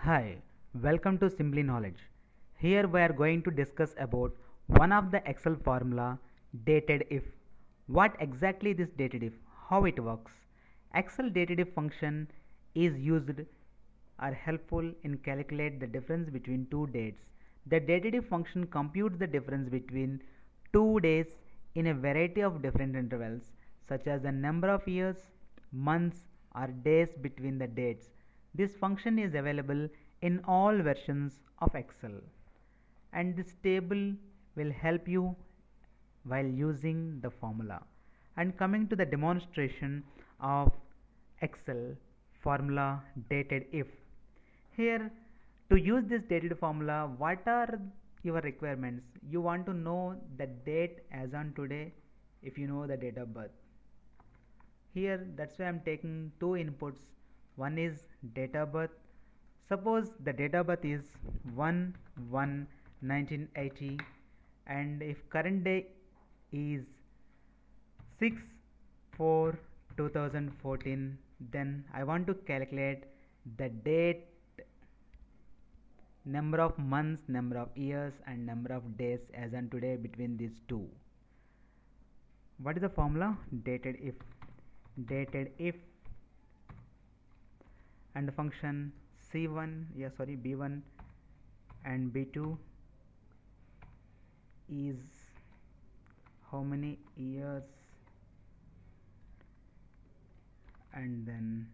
Hi, welcome to Simply Knowledge. Here we are going to discuss about one of the Excel formula dated if. What exactly this dated if, how it works. Excel dated if function is used are helpful in calculate the difference between two dates. The dated if function computes the difference between 2 days in a variety of different intervals such as the number of years, months or days between the dates. This function is available in all versions of Excel, and this table will help you while using the formula. And coming to the demonstration of Excel formula dated if. Here, to use this dated formula, what are your requirements? You want to know the date as on today if you know the date of birth. Here, that's why I'm taking two inputs. One is date of birth. Suppose the date of birth is 1/1/1980, and if current day is 6/4/2014, then I want to calculate the date, number of months, number of years and number of days as on today between these two. What is the formula? Dated if and the function b1 and b2 is how many years, and then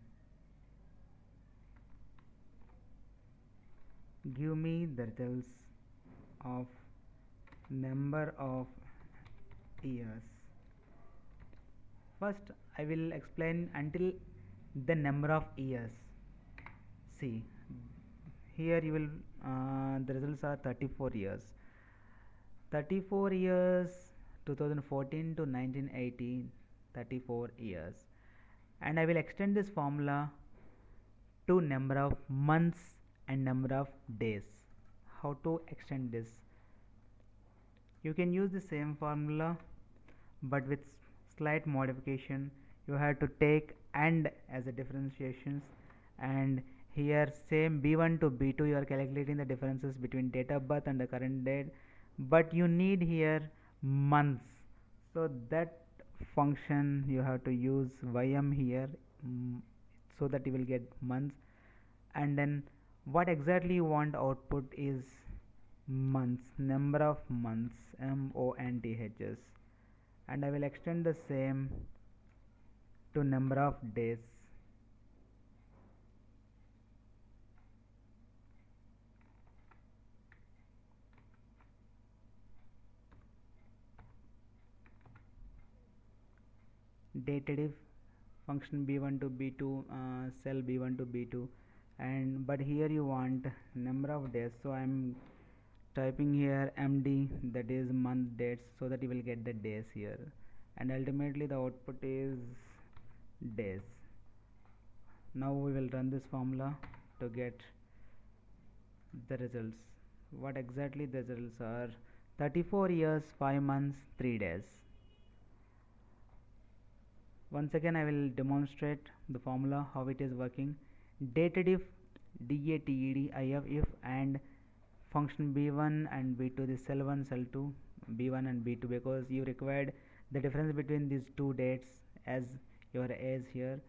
give me the results of number of years. First I will explain until the number of years. See, here you will the results are 34 years. 34 years, 2014 to 1980, 34 years. And I will extend this formula to number of months and number of days. How to extend this? You can use the same formula but with slight modification. You have to take and as a differentiations, and here same b1 to b2 you are calculating the differences between date of birth and the current date, but you need here months, so that function you have to use ym here, so that you will get months. And then what exactly you want output is months, number of months, months, and I will extend the same to number of days. Dated if function b1 to b2, cell b1 to b2, and but here you want number of days, so I'm typing here md, that is month dates, so that you will get the days here, and ultimately the output is days. Now we will run this formula to get the results. What exactly the results are? 34 years, 5 months, 3 days. Once again I will demonstrate the formula how it is working. Dated if, dated if, and function b1 and b2, this cell 1, cell 2, b1 and b2, because you required the difference between these two dates as your age here.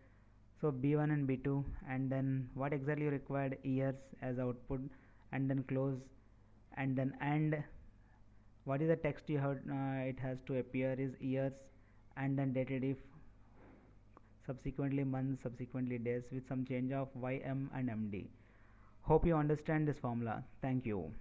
So b1 and b2, and then what exactly you required, years as output, and then close, and then and what is the text you have, it has to appear is years, and then dated if, subsequently months, subsequently days, with some change of ym and md. Hope you understand this formula. Thank you.